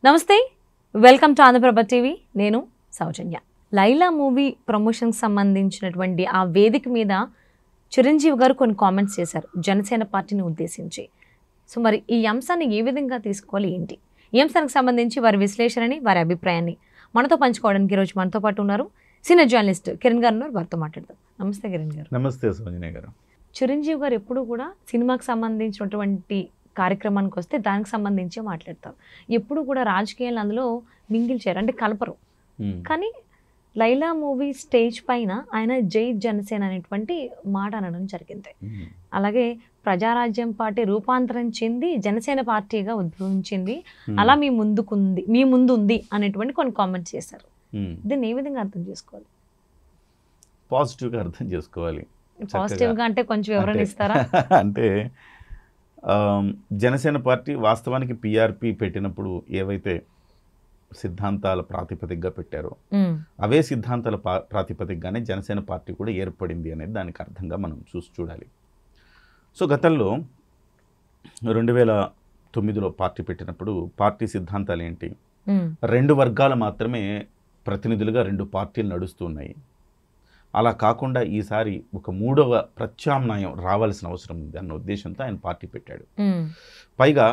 నమస్తే, welcome to Andhraprabha TV. నేను సౌజన్య. Laila movie ప్రమోషన్కి సంబంధించినటువంటి ఆ వేదిక మీద చిరంజీవి గారు కొన్ని కామెంట్స్ చేశారు జనసేన పార్టీని ఉద్దేశించి. సో మరి ఈ అంశాన్ని ఏ విధంగా తీసుకోవాలి ఏంటి, ఈ అంశానికి సంబంధించి వారి విశ్లేషణని, వారి అభిప్రాయాన్ని మనతో పంచుకోవడానికి ఈరోజు మనతో పాటు ఉన్నారు సీనియర్ జర్నలిస్ట్ కిరణ్ గారు ఉన్నారు. వారితో మాట్లాడదాం. నమస్తే కిరణ్ గారు. నమస్తే సౌజన్య గారు. చిరంజీవి గారు ఎప్పుడు కూడా సినిమాకి సంబంధించినటువంటి కార్యక్రమానికి వస్తే దానికి సంబంధించి మాట్లాడతారు. ఎప్పుడు కూడా రాజకీయాలు అందులో మింగిల్చారు, అంటే కలపరు. కానీ లైలా మూవీ స్టేజ్ పైన ఆయన జై జనసేన అనేటువంటి మాట అనడం జరిగింది. అలాగే ప్రజారాజ్యం పార్టీ రూపాంతరం చెంది జనసేన పార్టీగా ఉద్భవించింది, అలా మీ ముందు ఉంది అనేటువంటి కొన్ని కామెంట్స్ చేశారు. దీన్ని ఏ విధంగా అర్థం చేసుకోవాలి? పాజిటివ్గా అర్థం చేసుకోవాలి. పాజిటివ్గా అంటే కొంచెం వివరణ ఇస్తారా? అంటే జనసేన పార్టీ వాస్తవానికి పిఆర్పి పెట్టినప్పుడు ఏవైతే సిద్ధాంతాల ప్రాతిపదికగా పెట్టారో అవే సిద్ధాంతాల ప్రాతిపదికగానే జనసేన పార్టీ కూడా ఏర్పడింది అనేది దానికి అర్థంగా మనం చూడాలి. సో గతంలో 2009లో పార్టీ పెట్టినప్పుడు పార్టీ సిద్ధాంతాలు ఏంటి? 2 వర్గాలు మాత్రమే ప్రతినిధులుగా 2 పార్టీలు నడుస్తున్నాయి. అలా కాకుండా ఈసారి ఒక 3వ ప్రత్యామ్నాయం రావాల్సిన అవసరం ఉంది అన్న ఉద్దేశంతో ఆయన పార్టీ పెట్టాడు. పైగా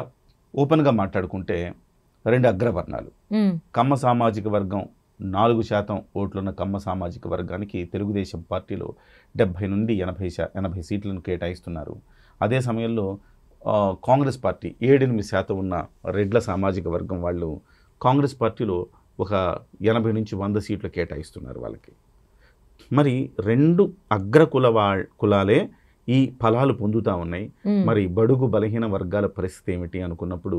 ఓపెన్గా మాట్లాడుకుంటే 2 అగ్రవర్ణాలు, కమ్మ సామాజిక వర్గం 4% ఓట్లున్న కమ్మ సామాజిక వర్గానికి తెలుగుదేశం పార్టీలో 70 నుండి 80 సీట్లను కేటాయిస్తున్నారు. అదే సమయంలో కాంగ్రెస్ పార్టీ 7-8% ఉన్న రెడ్ల సామాజిక వర్గం వాళ్ళు కాంగ్రెస్ పార్టీలో ఒక 80 నుంచి 100 సీట్లు కేటాయిస్తున్నారు వాళ్ళకి. మరి 2 అగ్ర కులాలే ఈ ఫలాలు పొందుతూ ఉన్నాయి. మరి బడుగు బలహీన వర్గాల పరిస్థితి ఏమిటి అనుకున్నప్పుడు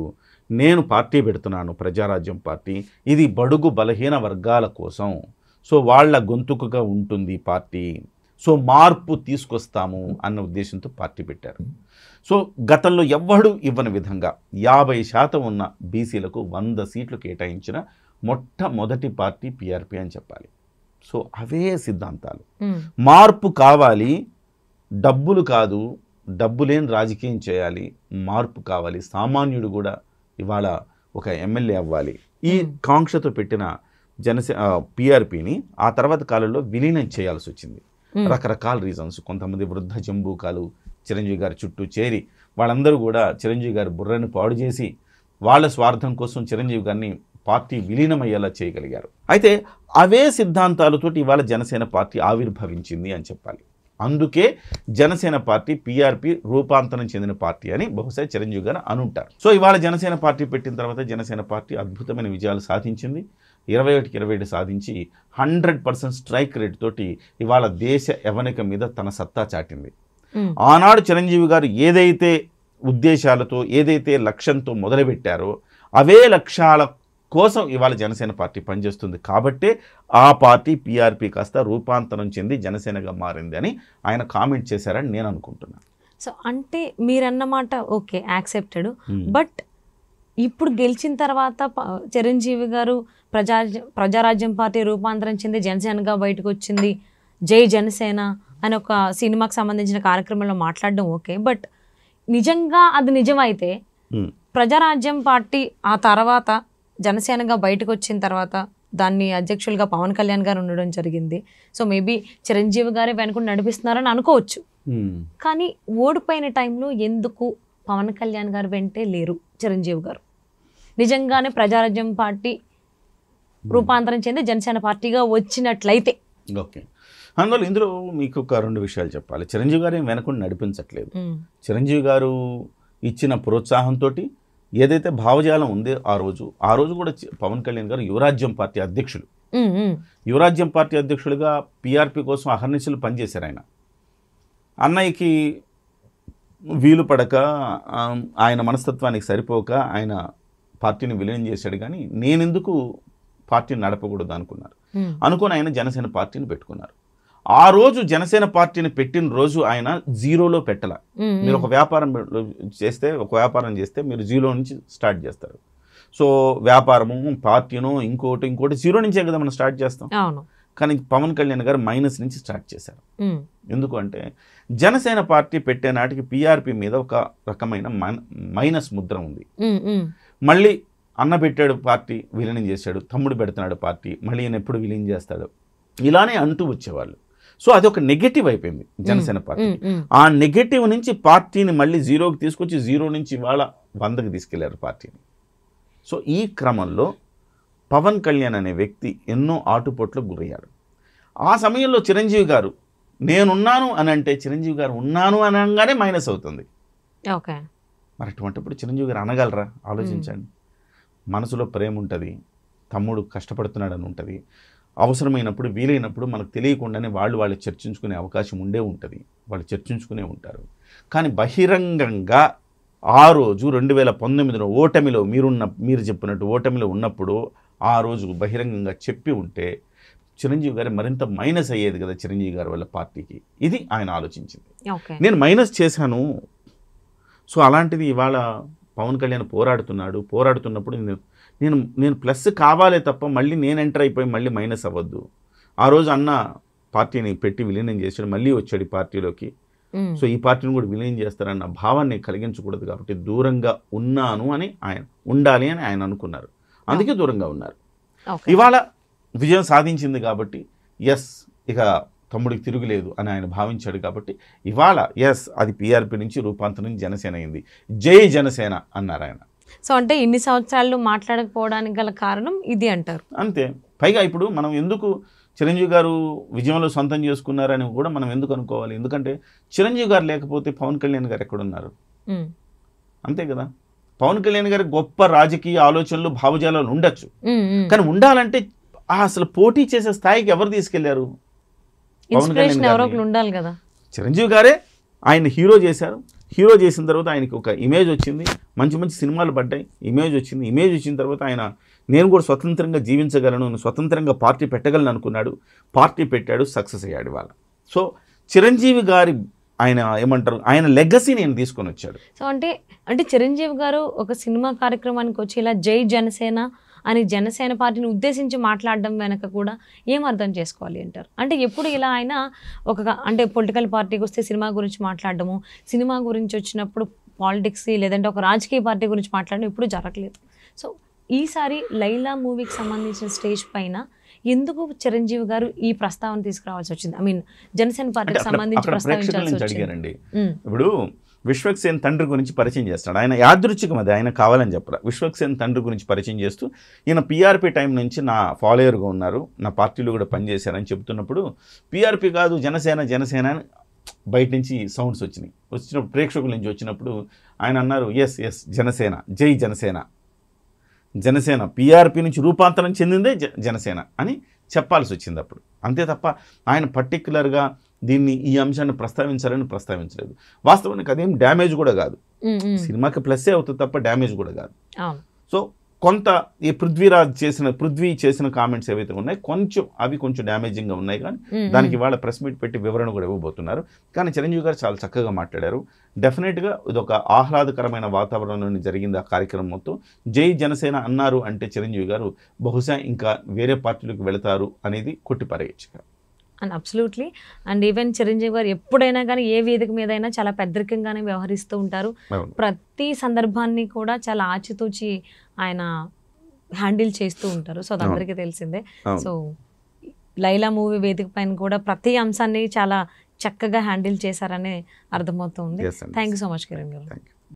నేను పార్టీ పెడుతున్నాను, ప్రజారాజ్యం పార్టీ. ఇది బడుగు బలహీన వర్గాల కోసం, సో వాళ్ళ గొంతుకుగా ఉంటుంది పార్టీ, సో మార్పు తీసుకొస్తాము అన్న ఉద్దేశంతో పార్టీ పెట్టారు. సో గతంలో ఎవ్వడు ఇవ్వని విధంగా 50% ఉన్న బీసీలకు 100 సీట్లు కేటాయించిన మొట్టమొదటి పార్టీ పిఆర్పి అని చెప్పాలి. సో అవే సిద్ధాంతాలు. మార్పు కావాలి, డబ్బులు కాదు, డబ్బు లేని రాజకీయం చేయాలి, మార్పు కావాలి, సామాన్యుడు కూడా ఇవాళ ఒక ఎమ్మెల్యే అవ్వాలి. ఈ కాంక్షతో పెట్టిన పిఆర్పిని ఆ తర్వాత కాలంలో విలీనం చేయాల్సి వచ్చింది. రకరకాల రీజన్స్. కొంతమంది వృద్ధ జంబూకాలు చిరంజీవి గారి చుట్టూ చేరి వాళ్ళందరూ కూడా చిరంజీవి గారి బుర్రని పాడు చేసి వాళ్ళ స్వార్థం కోసం చిరంజీవి గారిని పార్టీ విలీనమయ్యేలా చేయగలిగారు. అయితే అవే సిద్ధాంతాలతోటి ఇవాళ జనసేన పార్టీ ఆవిర్భవించింది అని చెప్పాలి. అందుకే జనసేన పార్టీ పిఆర్పి రూపాంతరం చెందిన పార్టీ అని బహుశా చిరంజీవి గారు అనుంటారు. సో ఇవాళ జనసేన పార్టీ పెట్టిన తర్వాత జనసేన పార్టీ అద్భుతమైన విజయాలు సాధించింది. 21కి 27 సాధించి 100% స్ట్రైక్ రేట్ తోటి ఇవాళ దేశ యవనిక మీద తన సత్తా చాటింది. ఆనాడు చిరంజీవి గారు ఏదైతే ఉద్దేశాలతో, ఏదైతే లక్ష్యంతో మొదలుపెట్టారో అవే లక్ష్యాల కోసం ఇవాళ జనసేన పార్టీ పనిచేస్తుంది. కాబట్టే ఆ పార్టీ పిఆర్పి కాస్త రూపాంతరం చెంది జనసేనగా మారింది అని ఆయన కామెంట్ చేశారని నేను అనుకుంటున్నాను. సో అంటే మీరన్నమాట ఓకే, యాక్సెప్టెడ్. బట్ ఇప్పుడు గెలిచిన తర్వాత చిరంజీవి గారు ప్రజారాజ్యం పార్టీ రూపాంతరం చెంది జనసేనగా బయటకు వచ్చింది, జై జనసేన అని ఒక సినిమాకి సంబంధించిన కార్యక్రమంలో మాట్లాడడం ఓకే. బట్ నిజంగా అది నిజమైతే ప్రజారాజ్యం పార్టీ ఆ తర్వాత జనసేనగా బయటకు వచ్చిన తర్వాత దాన్ని అధ్యక్షులుగా పవన్ కళ్యాణ్ గారు ఉండడం జరిగింది. సో మేబీ చిరంజీవి గారే వెనుక నడిపిస్తున్నారని అనుకోవచ్చు. కానీ ఓడిపోయిన టైంలో ఎందుకు పవన్ కళ్యాణ్ గారు వెంటే లేరు చిరంజీవి గారు? నిజంగానే ప్రజారాజ్యం పార్టీ రూపాంతరం చెంది జనసేన పార్టీగా వచ్చినట్లయితే ఓకే. అందువల్ల ఇందులో మీకు ఒక 2 విషయాలు చెప్పాలి. చిరంజీవి గారు ఏం వెనకుండా నడిపించట్లేదు. చిరంజీవి గారు ఇచ్చిన ప్రోత్సాహంతో ఏదైతే భావజాలం ఉందో ఆ రోజు కూడా పవన్ కళ్యాణ్ గారు యువరాజ్యం పార్టీ అధ్యక్షులు. యువరాజ్యం పార్టీ అధ్యక్షులుగా పిఆర్పి కోసం అహర్నిశలు పనిచేశారు. అన్నయ్యకి వీలు పడక, ఆయన మనస్తత్వానికి సరిపోక ఆయన పార్టీని విలీనం చేశాడు. కానీ నేనెందుకు పార్టీని నడపకూడదు అనుకుని ఆయన జనసేన పార్టీని పెట్టుకున్నారు. ఆ రోజు జనసేన పార్టీని పెట్టిన రోజు ఆయన 0లో పెట్టాల. మీరు ఒక వ్యాపారం చేస్తే మీరు 0 నుంచి స్టార్ట్ చేస్తారు. సో వ్యాపారము, పార్టీను, ఇంకోటి 0 నుంచే కదా మనం స్టార్ట్ చేస్తాం. కానీ పవన్ కళ్యాణ్ గారు మైనస్ నుంచి స్టార్ట్ చేశారు. ఎందుకు అంటే జనసేన పార్టీ పెట్టే నాటికి పిఆర్పి మీద ఒక రకమైన మైనస్ ముద్ర ఉంది. మళ్ళీ అన్న పెట్టాడు పార్టీ విలీనం చేశాడు, తమ్ముడు పెడుతున్నాడు పార్టీ, మళ్ళీ ఈయన ఎప్పుడు విలీనం చేస్తాడు, ఇలానే అంటూ వచ్చేవాళ్ళు. సో అది ఒక నెగటివ్ అయిపోయింది జనసేన పార్టీ. ఆ నెగటివ్ నుంచి పార్టీని మళ్ళీ జీరోకి తీసుకొచ్చి జీరో నుంచి ఇవాళ 100కి తీసుకెళ్లారు పార్టీని. సో ఈ క్రమంలో పవన్ కళ్యాణ్ అనే వ్యక్తి ఎన్నో ఆటుపోట్లకు గురయ్యాడు. ఆ సమయంలో చిరంజీవి గారు నేనున్నాను అని అంటే చిరంజీవి గారు ఉన్నాను అనగానే మైనస్ అవుతుంది. ఓకే, మరి అటువంటిప్పుడు చిరంజీవి గారు అనగలరా? ఆలోచించండి. మనసులో ప్రేమ ఉంటుంది, తమ్ముడు కష్టపడుతున్నాడని ఉంటుంది, అవసరమైనప్పుడు వీలైనప్పుడు మనకు తెలియకుండానే వాళ్ళు చర్చించుకునే అవకాశం ఉంటుంది, వాళ్ళు చర్చించుకునే ఉంటారు. కానీ బహిరంగంగా ఆ రోజు 2019లో ఓటమిలో మీరు చెప్పినట్టు ఓటమిలో ఉన్నప్పుడు ఆ రోజు బహిరంగంగా చెప్పి ఉంటే చిరంజీవి గారు మరింత మైనస్ అయ్యేది కదా చిరంజీవి గారి వల్ల పార్టీకి. ఇది ఆయన ఆలోచించింది. నేను మైనస్ చేశాను, సో అలాంటిది ఇవాళ పవన్ కళ్యాణ్ పోరాడుతున్నప్పుడు నేను ప్లస్ కావాలే తప్ప మళ్ళీ నేను ఎంటర్ అయిపోయి మళ్ళీ మైనస్ అవ్వద్దు. ఆ రోజు అన్న పార్టీని పెట్టి విలీనం చేశాడు, మళ్ళీ వచ్చాడు ఈ పార్టీలోకి, సో ఈ పార్టీని కూడా విలీనం చేస్తారన్న భావాన్ని కలిగించకూడదు కాబట్టి దూరంగా ఉన్నాను అని ఉండాలి అని ఆయన అనుకున్నారు, అందుకే దూరంగా ఉన్నారు. ఇవాళ విజయం సాధించింది కాబట్టి ఎస్ ఇక తమ్ముడికి తిరుగులేదు అని ఆయన భావించాడు కాబట్టి ఇవాళ ఎస్ అది పీఆర్పీ నుంచి రూపాంతరం జనసేన అయింది, జై జనసేన అన్నారు ఆయన. సో అంటే ఇన్ని సంవత్సరాలు మాట్లాడకపోవడానికి గల కారణం ఇది అంటారు. అంతే. పైగా ఇప్పుడు మనం ఎందుకు చిరంజీవి గారు విజయంలో సొంతం చేసుకున్నారని కూడా మనం ఎందుకు అనుకోవాలి? ఎందుకంటే చిరంజీవి గారు లేకపోతే పవన్ కళ్యాణ్ గారు ఎక్కడున్నారు? అంతే కదా. పవన్ కళ్యాణ్ గారి గొప్ప రాజకీయ ఆలోచనలు భావజాలాలు ఉండొచ్చు, కానీ ఉండాలంటే అసలు పోటీ చేసే స్థాయికి ఎవరు తీసుకెళ్లారు? పవన్ కళ్యాణ్ ఉండాలి కదా. చిరంజీవి గారే ఆయన హీరో చేశారు, హీరో చేసిన తర్వాత ఆయనకి ఒక ఇమేజ్ వచ్చింది, మంచి మంచి సినిమాలు పడ్డాయి, ఇమేజ్ వచ్చిన తర్వాత ఆయన నేను కూడా స్వతంత్రంగా జీవించగలను, స్వతంత్రంగా పార్టీ పెట్టగలను అనుకున్నాడు, పార్టీ పెట్టాడు, సక్సెస్ అయ్యాడు ఇవాళ. సో చిరంజీవి గారి ఆయన ఏమంటారు ఆయన లెగసీ నేను తీసుకొని వచ్చాడు. సో అంటే చిరంజీవి గారు ఒక సినిమా కార్యక్రమానికి వచ్చి ఇలా జై జనసేన అని జనసేన పార్టీని ఉద్దేశించి మాట్లాడడం వెనక కూడా ఏం అర్థం చేసుకోవాలి అంటారు? అంటే ఎప్పుడు ఇలా ఆయన అంటే పొలిటికల్ పార్టీకి వస్తే సినిమా గురించి మాట్లాడడము, సినిమా గురించి వచ్చినప్పుడు పాలిటిక్స్ లేదంటే ఒక రాజకీయ పార్టీ గురించి మాట్లాడడం ఎప్పుడు జరగలేదు. సో ఈసారి లైలా మూవీకి సంబంధించిన స్టేజ్ పైన ఎందుకు చిరంజీవి గారు ఈ ప్రస్తావన తీసుకురావాల్సి వచ్చింది? ఐ మీన్ జనసేన పార్టీకి సంబంధించి ప్రస్తావించాల్సి వచ్చింది. ఇప్పుడు విశ్వక్సేన్ తండ్రి గురించి పరిచయం చేస్తాడు ఆయన, యాదృచ్ఛికం అది, ఆయన కావాలని చెప్పరా. విశ్వక్సేన్ తండ్రి గురించి పరిచయం చేస్తూ ఈయన పీఆర్పీ టైం నుంచి నా ఫాలోయర్గా ఉన్నారు, నా పార్టీలో కూడా పనిచేశారని చెప్తున్నప్పుడు పీఆర్పీ కాదు జనసేన అని బయట నుంచి సౌండ్స్ వచ్చినప్పుడు ప్రేక్షకుల నుంచి వచ్చినప్పుడు ఆయన అన్నారు ఎస్ జనసేన, జై జనసేన పీఆర్పీ నుంచి రూపాంతరం చెందిందే జనసేన అని చెప్పాల్సి వచ్చింది అప్పుడు. అంతే తప్ప ఆయన పర్టిక్యులర్గా ఈ అంశాన్ని ప్రస్తావించలేదు. వాస్తవానికి అదేం డ్యామేజ్ కూడా కాదు, సినిమాకి ప్లస్సే అవుతుంది తప్ప డ్యామేజ్ కూడా కాదు. సో కొంత ఈ పృథ్వీ చేసిన కామెంట్స్ ఏవైతే ఉన్నాయి కొంచెం డ్యామేజింగ్గా ఉన్నాయి, కానీ దానికి వాళ్ళ ప్రెస్ మీట్ పెట్టి వివరణ కూడా ఇవ్వబోతున్నారు. కానీ చిరంజీవి గారు చాలా చక్కగా మాట్లాడారు. డెఫినెట్గా ఇది ఒక ఆహ్లాదకరమైన వాతావరణంలో జరిగింది ఆ కార్యక్రమం మొత్తం. జై జనసేన అన్నారు అంటే చిరంజీవి గారు బహుశా ఇంకా వేరే పార్టీలకు వెళతారు అనేది కొట్టిపారేయచ్చు. And absolutely. And even Chiranjeevi garu ఎప్పుడైనా కానీ ఏ వేదిక మీద అయినా చాలా పెద్దరికంగానే వ్యవహరిస్తూ ఉంటారు. ప్రతి సందర్భాన్ని కూడా చాలా ఆచితూచి ఆయన హ్యాండిల్ చేస్తూ ఉంటారు. సో అది అందరికీ తెలిసిందే. సో లైలా మూవీ వేదిక పైన కూడా ప్రతి అంశాన్ని చాలా చక్కగా హ్యాండిల్ చేశారని అర్థమవుతుంది. Thank you so much Kiran గారు.